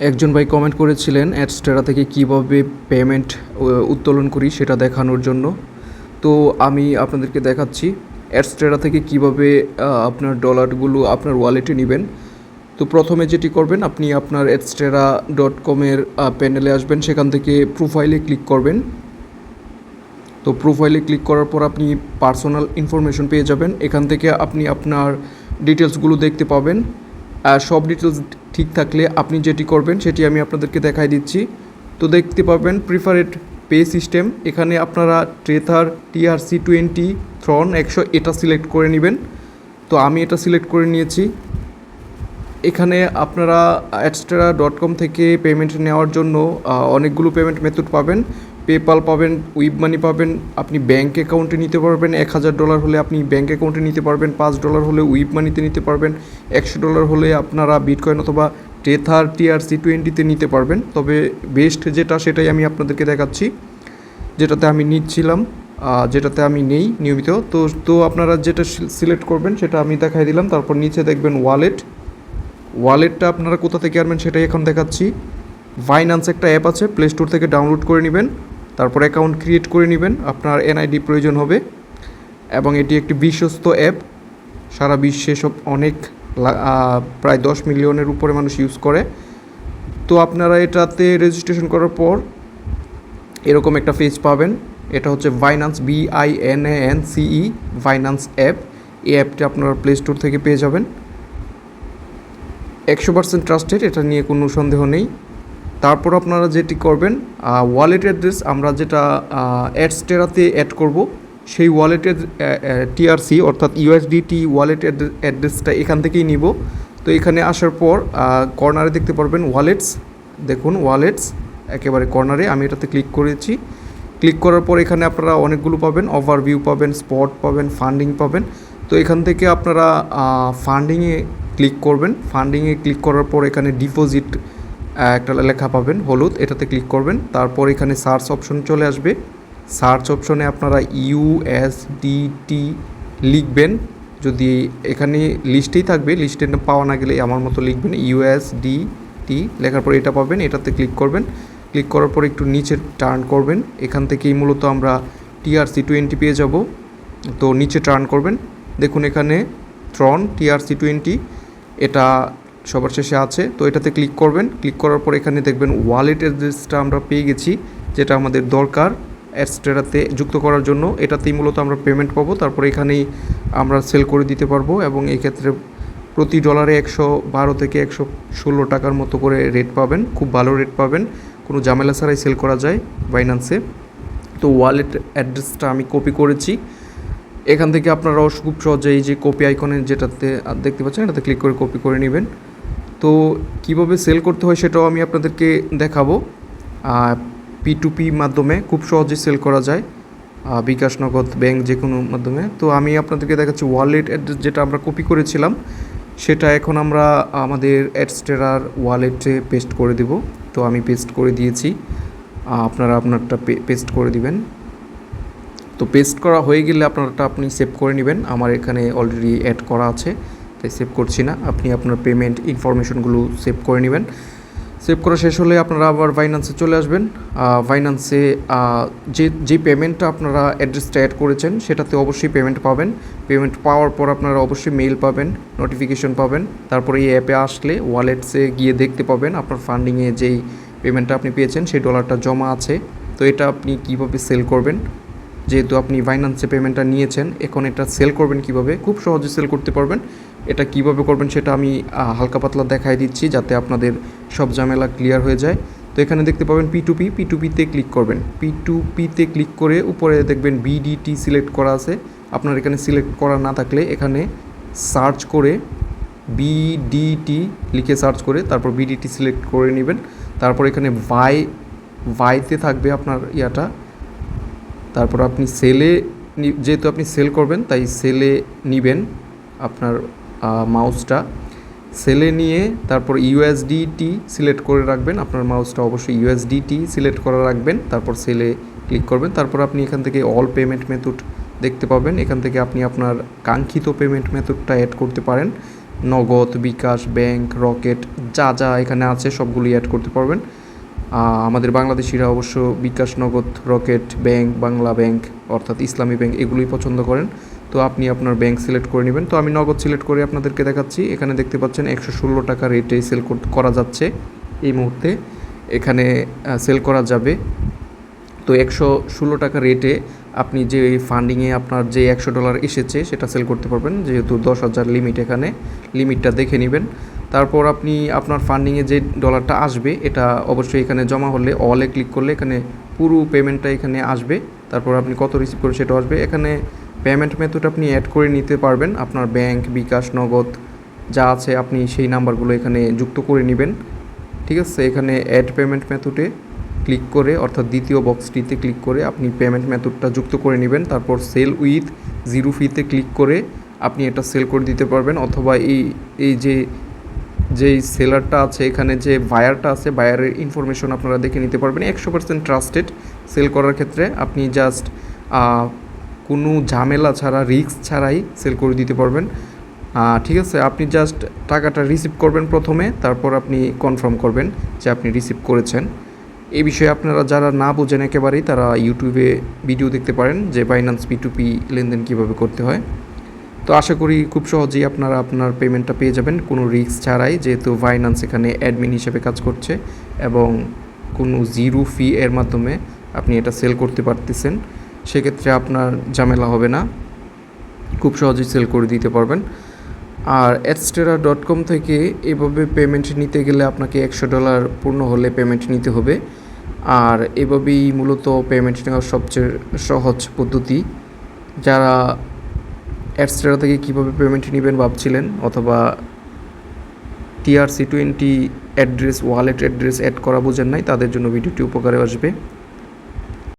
একজন ভাই কমেন্ট করেছিলেন AdsTerra থেকে কিভাবে পেমেন্ট উত্তোলন করি সেটা দেখানোর জন্য। তো আমি আপনাদেরকে দেখাচ্ছি AdsTerra থেকে কিভাবে আপনার ডলারগুলো আপনার ওয়ালেটে নেবেন। তো প্রথমে যেটি করবেন, আপনি আপনার AdsTerra.com-এর প্যানেলে আসবেন, সেখান থেকে প্রোফাইলে ক্লিক করবেন। তো প্রোফাইলে ক্লিক করার পর আপনি পার্সোনাল ইনফরমেশন পেয়ে যাবেন। এখান থেকে আপনি আপনার ডিটেলসগুলো দেখতে পাবেন। সব ডিটেলস ঠিক থাকলে আপনি যেটি করবেন সেটি আমি আপনাদেরকে দেখাই দিচ্ছি। তো দেখতে পাবেন প্রিফারেড পে সিস্টেম, এখানে আপনারা ট্রেথার TRC20 থ্রন 100 এটা সিলেক্ট করে নেবেন। তো আমি এটা সিলেক্ট করে নিয়েছি। এখানে আপনারা AdsTerra.com থেকে পেমেন্ট নেওয়ার জন্য অনেকগুলো পেমেন্ট মেথড পাবেন। পেপাল পাবেন, উইব মানি পাবেন, আপনি ব্যাঙ্ক অ্যাকাউন্টে নিতে পারবেন। $1000 হলে আপনি ব্যাঙ্ক অ্যাকাউন্টে নিতে পারবেন, $5 হলে উইব মানিতে নিতে পারবেন, $100 হলে আপনারা বিটকয়েন অথবা টেথার TRC20-তে নিতে পারবেন। তবে বেস্ট যেটা সেটাই আমি আপনাদেরকে দেখাচ্ছি, যেটাতে আমি নিচ্ছিলাম, যেটাতে আমি নেই নিয়মিত। তো আপনারা যেটা সিলেক্ট করবেন সেটা আমি দেখাই দিলাম। তারপর নিচে দেখবেন ওয়ালেটটা আপনারা কোথা থেকে আনবেন সেটাই এখন দেখাচ্ছি। বাইন্যান্স একটা অ্যাপ আছে, প্লে স্টোর থেকে ডাউনলোড করে নেবেন। তারপর অ্যাকাউন্ট ক্রিয়েট করে নেবেন, আপনার NID প্রয়োজন হবে এবং এটি একটি বিশ্বস্ত অ্যাপ। সারা বিশ্বে সব অনেক প্রায় 10 মিলিয়নের উপরে মানুষ ইউজ করে। তো আপনারা এটাতে রেজিস্ট্রেশন করার পর এরকম একটা পেজ পাবেন। এটা হচ্ছে বাইন্যান্স BINANCE বাইন্যান্স অ্যাপ। এই অ্যাপটি আপনারা প্লে স্টোর থেকে পেয়ে যাবেন। 100% ট্রাস্টেড, এটা নিয়ে কোনো সন্দেহ নেই। তারপর আপনারা যেটি করবেন, ওয়ালেট অ্যাড্রেস আমরা যেটা AdsTerra-তে অ্যাড করব, সেই ওয়ালেটের TRC অর্থাৎ USDT ওয়ালেট অ্যাড্রেসটা এখান থেকেই নিব। তো এখানে আসার পর কর্নারে দেখতে পারবেন ওয়ালেটস, দেখুন ওয়ালেটস একেবারে কর্নারে আমি এটাতে ক্লিক করেছি। ক্লিক করার পর এখানে আপনারা অনেকগুলো পাবেন, ওভারভিউ পাবেন, স্পট পাবেন, ফান্ডিং পাবেন। তো এখান থেকে আপনারা ফান্ডিংয়ে ক্লিক করবেন। ফান্ডিংয়ে ক্লিক করার পর এখানে ডিপোজিট একটা লেখা পাবেন হলুদ, এটাতে ক্লিক করবেন। তারপর এখানে সার্চ অপশন চলে আসবে। সার্চ অপশনে আপনারা USDT লিখবেন, যদি এখানে লিস্টেই থাকবে, লিস্টে পাওয়া না গেলে আমার মতো লিখবেন USDT, লেখার পর এটা পাবেন, এটাতে ক্লিক করবেন। ক্লিক করার পর একটু নিচে টার্ন করবেন, এখান থেকেই মূলত আমরা TRC20 পেয়ে যাব। তো নিচে টার্ন করবেন, দেখুন এখানে থ্রন TRC20 এটা সবার শেষে আছে। তো এটাতে ক্লিক করবেন। ক্লিক করার পর এখানে দেখবেন ওয়ালেট অ্যাড্রেসটা আমরা পেয়ে গেছি, যেটা আমাদের দরকার AdsTerra-তে যুক্ত করার জন্য। এটাতেই মূলত আমরা পেমেন্ট পাবো, তারপর এখানেই আমরা সেল করে দিতে পারবো। এবং এই ক্ষেত্রে প্রতি ডলারে 112 থেকে 116 টাকার মতো করে রেট পাবেন, খুব ভালো রেট পাবেন, কোনো ঝামেলা ছাড়াই সেল করা যায় বাইন্যান্সে। তো ওয়ালেট অ্যাড্রেসটা আমি কপি করেছি। এখান থেকে আপনারাও খুব সহজে এই যে কপি আইকনের যেটাতে দেখতে পাচ্ছেন, এটাতে ক্লিক করে কপি করে নেবেন। তো কীভাবে সেল করতে হয় সেটাও আমি আপনাদেরকে দেখাবো। P2P মাধ্যমে খুব সহজে সেল করা যায়, বিকাশ, নগদ, ব্যাংক, যে কোনো মাধ্যমে। তো আমি আপনাদেরকে দেখাচ্ছি ওয়ালেট অ্যাড্রেস যেটা আমরা কপি করেছিলাম সেটা এখন আমরা আমাদের AdsTerra-র ওয়ালেটে পেস্ট করে দেব। তো আমি পেস্ট করে দিয়েছি, আপনারা আপনারটা পেস্ট করে দিবেন। তো পেস্ট করা হয়ে গেলে আপনারটা আপনি সেভ করে নেবেন। আমার এখানে অলরেডি অ্যাড করা আছে, তাই সেভ করছি না। আপনি আপনার পেমেন্ট ইনফরমেশনগুলো সেভ করে নেবেন। সেভ করা শেষ হলে আপনারা আবার বাইন্যান্সে চলে আসবেন। বাইন্যান্সে যে পেমেন্টটা আপনারা অ্যাড্রেসটা অ্যাড করেছেন সেটাতে অবশ্যই পেমেন্ট পাবেন। পেমেন্ট পাওয়ার পর আপনারা অবশ্যই মেইল পাবেন, নোটিফিকেশন পাবেন। তারপরে এই অ্যাপে আসলে ওয়ালেটসে গিয়ে দেখতে পাবেন আপনার ফান্ডিংয়ে যেই পেমেন্টটা আপনি পেয়েছেন সেই ডলারটা জমা আছে। তো এটা আপনি কীভাবে সেল করবেন, যেহেতু আপনি বাইন্যান্সে পেমেন্টটা নিয়েছেন, এখন এটা সেল করবেন কিভাবে, খুব সহজে সেল করতে পারবেন। এটা কিভাবে করবেন সেটা আমি হালকা পাতলা দেখাই দিচ্ছি, যাতে আপনাদের সব ঝামেলা ক্লিয়ার হয়ে যায়। তো এখানে দেখতে পাবেন P2P-তে ক্লিক করবেন। P2P-তে ক্লিক করে উপরে দেখবেন BDT সিলেক্ট করা আছে। আপনার এখানে সিলেক্ট করা না থাকলে এখানে সার্চ করে BDT লিখে সার্চ করে তারপর BDT সিলেক্ট করে নেবেন। তারপর এখানে ভাইতে থাকবে আপনার ইয়াটা। তারপর আপনি যেহেতু আপনি সেল করবেন তাই সেলে নেবেন আপনার মাউসটা, সেলে নিয়ে তারপর USDT সিলেক্ট করে রাখবেন। আপনার মাউসটা অবশ্যই USDT সিলেক্ট করে রাখবেন, তারপর সেলে ক্লিক করবেন। তারপর আপনি এখান থেকে অল পেমেন্ট মেথড দেখতে পাবেন। এখান থেকে আপনি আপনার কাঙ্ক্ষিত পেমেন্ট মেথডটা অ্যাড করতে পারেন। নগদ, বিকাশ, ব্যাংক, রকেট যা যা এখানে আছে সবগুলোই অ্যাড করতে পারবেন। আমাদের বাংলাদেশিরা অবশ্য বিকাশ, নগদ, রকেট, ব্যাংক, বাংলা ব্যাংক অর্থাৎ ইসলামী ব্যাংক এগুলোই পছন্দ করেন। তো আপনি আপনার ব্যাংক সিলেক্ট করে নেবেন। তো আমি নগদ সিলেক্ট করে আপনাদেরকে দেখাচ্ছি। এখানে দেখতে পাচ্ছেন 116 টাকা রেটে সেল করা যাচ্ছে এই মুহূর্তে। এখানে সেল করা যাবে। তো 116 টাকা রেটে আপনি যে ফান্ডিংয়ে আপনার যে $100 এসেছে সেটা সেল করতে পারবেন, যেহেতু 10,000 লিমিট, এখানে লিমিটটা দেখে নেবেন। তারপর আপনি আপনার ফান্ডিংয়ে যে ডলারটা আসবে এটা অবশ্যই এখানে জমা হলে অলে ক্লিক করলে এখানে পুরো পেমেন্টটা এখানে আসবে। তারপর আপনি কত রিসিভ করে সেটা আসবে। এখানে পেমেন্ট মেথড আপনি অ্যাড করে নিতে পারবেন। আপনার ব্যাংক, বিকাশ, নগদ যা আছে আপনি সেই নাম্বারগুলো এখানে যুক্ত করে নেবেন। ঠিক আছে, এখানে অ্যাড পেমেন্ট মেথডে ক্লিক করে অর্থাৎ দ্বিতীয় বক্সটিতে ক্লিক করে আপনি পেমেন্ট মেথডটা যুক্ত করে নেবেন। তারপর সেল উইথ জিরো ফিতে ক্লিক করে আপনি এটা সেল করে দিতে পারবেন। অথবা এই যেই সেলারটা আছে এখানে যে বায়ারটা আছে বায়ারের ইনফরমেশন আপনারা দেখে নিতে পারবেন। 100% ট্রাস্টেড সেল করার ক্ষেত্রে আপনি জাস্ট কোনো ঝামেলা ছাড়া, রিস্ক ছাড়াই সেল করে দিতে পারবেন। ঠিক আছে, আপনি জাস্ট টাকাটা রিসিভ করবেন প্রথমে, তারপর আপনি কনফার্ম করবেন যে আপনি রিসিভ করেছেন। এই বিষয়ে আপনারা যারা না বোঝেন একেবারেই তারা ইউটিউবে ভিডিও দেখতে পারেন যে বাইন্যান্স P2P লেনদেন কীভাবে করতে হয়। তো আশা করি খুব সহজেই আপনারা আপনার পেমেন্টটা পেয়ে যাবেন কোনো রিস্ক ছাড়াই, যেহেতু বাইন্যান্স এখানে অ্যাডমিন হিসেবে কাজ করছে এবং কোনো জিরো ফি এর মাধ্যমে আপনি এটা সেল করতে পারতেছেন। সেক্ষেত্রে আপনার ঝামেলা হবে না, খুব সহজেই সেল করে দিতে পারবেন। আর AdsTerra.com থেকে এভাবে পেমেন্ট নিতে গেলে আপনাকে $100 পূর্ণ হলে পেমেন্ট নিতে হবে। আর এভাবেই মূলত পেমেন্ট নেওয়ার সবচেয়ে সহজ পদ্ধতি। যারা AdsTerra থেকে কীভাবে পেমেন্ট নেবেন ভাবছিলেন অথবা TRC20 address, wallet address add করা বোঝেন নাই, তাদের জন্য ভিডিওটি উপকারে আসবে।